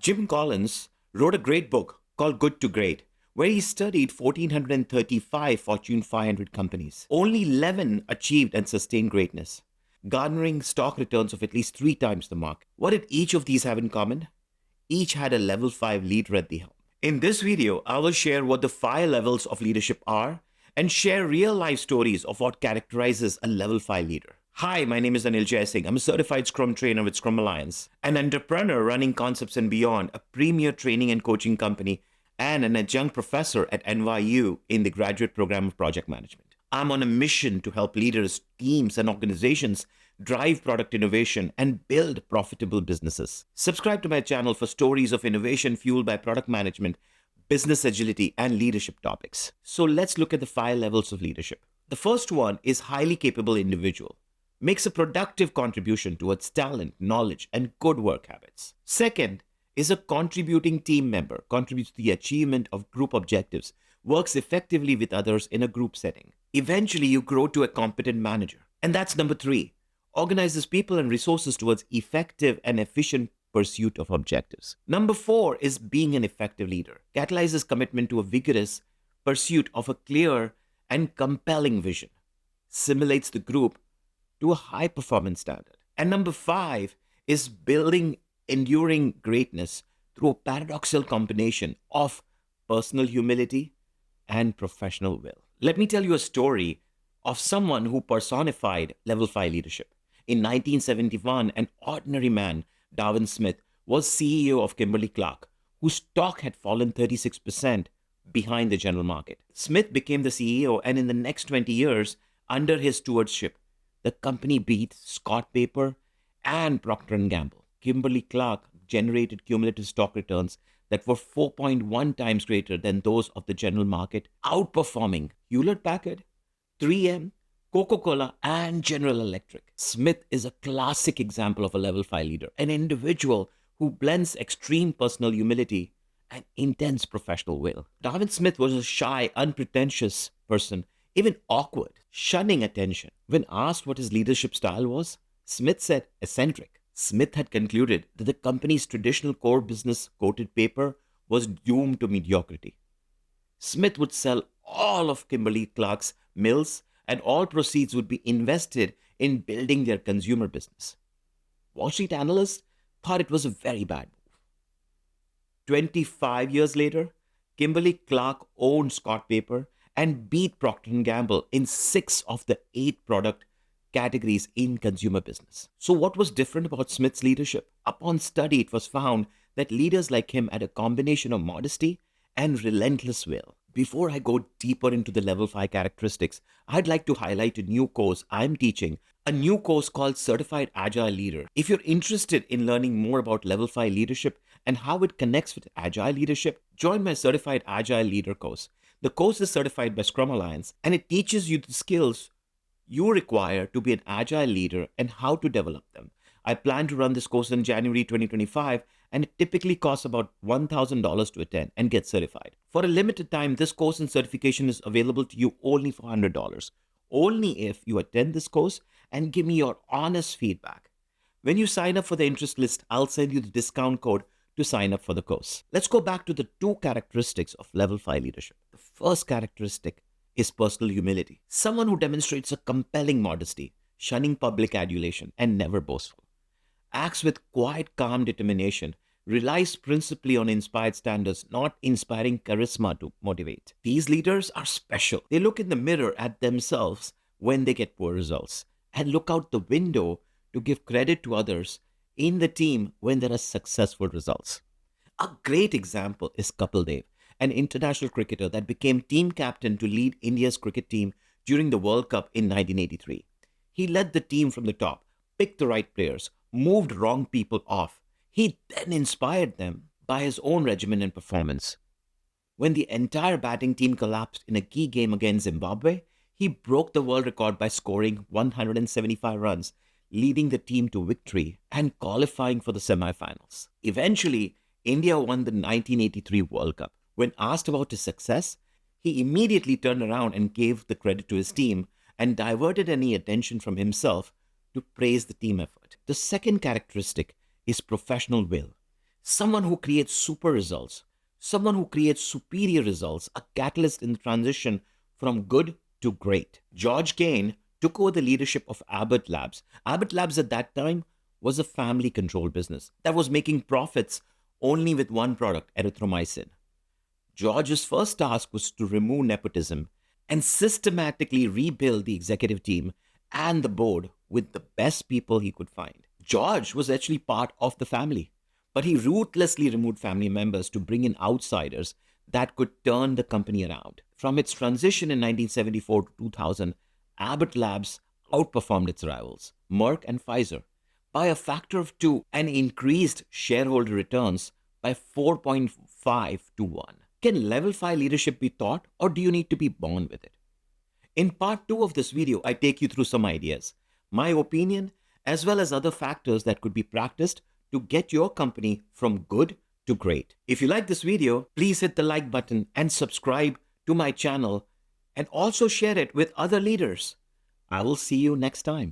Jim Collins wrote a great book called Good to Great, where he studied 1,435 Fortune 500 companies. Only 11 achieved and sustained greatness, garnering stock returns of at least three times the market. What did each of these have in common? Each had a level 5 leader at the helm. In this video, I will share what the 5 levels of leadership are and share real life stories of what characterizes a level 5 leader. Hi, my name is Anil Jaisingh. I'm a certified Scrum trainer with Scrum Alliance, an entrepreneur running Concepts and Beyond, a premier training and coaching company, and an adjunct professor at NYU in the graduate program of project management. I'm on a mission to help leaders, teams, and organizations drive product innovation and build profitable businesses. Subscribe to my channel for stories of innovation fueled by product management, business agility, and leadership topics. So let's look at the 5 levels of leadership. The first one is highly capable individual. Makes a productive contribution towards talent, knowledge, and good work habits. Second is a contributing team member, contributes to the achievement of group objectives, works effectively with others in a group setting. Eventually, you grow to a competent manager. And that's number 3, organizes people and resources towards effective and efficient pursuit of objectives. Number 4 is being an effective leader, catalyzes commitment to a vigorous pursuit of a clear and compelling vision, simulates the group to a high performance standard. And number 5 is building enduring greatness through a paradoxical combination of personal humility and professional will. Let me tell you a story of someone who personified level 5 leadership. In 1971, an ordinary man, Darwin Smith, was CEO of Kimberly-Clark, whose stock had fallen 36% behind the general market. Smith became the CEO, and in the next 20 years, under his stewardship, the company beat Scott Paper and Procter & Gamble. Kimberly-Clark generated cumulative stock returns that were 4.1 times greater than those of the general market, outperforming Hewlett-Packard, 3M, Coca-Cola, and General Electric. Smith is a classic example of a level 5 leader, an individual who blends extreme personal humility and intense professional will. Darwin Smith was a shy, unpretentious person, even awkward, shunning attention. When asked what his leadership style was, Smith said eccentric. Smith had concluded that the company's traditional core business, coated paper, was doomed to mediocrity. Smith would sell all of Kimberly-Clark's mills, and all proceeds would be invested in building their consumer business. Wall Street analysts thought it was a very bad move. 25 years later, Kimberly-Clark owned Scott Paper and beat Procter & Gamble in 6 of the 8 product categories in consumer business. So what was different about Smith's leadership? Upon study, it was found that leaders like him had a combination of modesty and relentless will. Before I go deeper into the level 5 characteristics, I'd like to highlight a new course I'm teaching, a new course called Certified Agile Leader. If you're interested in learning more about level 5 leadership and how it connects with Agile leadership, join my Certified Agile Leader course. The course is certified by Scrum Alliance, and it teaches you the skills you require to be an agile leader and how to develop them. I plan to run this course in January 2025, and it typically costs about $1,000 to attend and get certified. For a limited time, this course and certification is available to you only for $100. Only if you attend this course and give me your honest feedback. When you sign up for the interest list, I'll send you the discount code to sign up for the course. Let's go back to the 2 characteristics of level 5 leadership. The first characteristic is personal humility. Someone who demonstrates a compelling modesty, shunning public adulation, and never boastful. Acts with quiet, calm determination, relies principally on inspired standards, not inspiring charisma to motivate. These leaders are special. They look in the mirror at themselves when they get poor results and look out the window to give credit to others in the team when there are successful results. A great example is Kapil Dev, an international cricketer that became team captain to lead India's cricket team during the World Cup in 1983. He led the team from the top, picked the right players, moved wrong people off. He then inspired them by his own regimen and performance. When the entire batting team collapsed in a key game against Zimbabwe, he broke the world record by scoring 175 runs, leading the team to victory and qualifying for the semifinals. Eventually, India won the 1983 World Cup. When asked about his success, he immediately turned around and gave the credit to his team and diverted any attention from himself to praise the team effort. The second characteristic is professional will. someone who creates super results, someone who creates superior results, a catalyst in the transition from good to great. George Kane took over the leadership of Abbott Labs. Abbott Labs at that time was a family controlled business that was making profits only with one product, erythromycin. George's first task was to remove nepotism and systematically rebuild the executive team and the board with the best people he could find. George was actually part of the family, but he ruthlessly removed family members to bring in outsiders that could turn the company around. From its transition in 1974 to 2000, Abbott Labs outperformed its rivals, Merck and Pfizer, by a factor of 2 and increased shareholder returns by 4.5 to 1. Can level 5 leadership be taught, or do you need to be born with it? In part 2 of this video, I take you through some ideas, my opinion, as well as other factors that could be practiced to get your company from good to great. If you like this video, please hit the like button and subscribe to my channel, and also share it with other leaders. I will see you next time.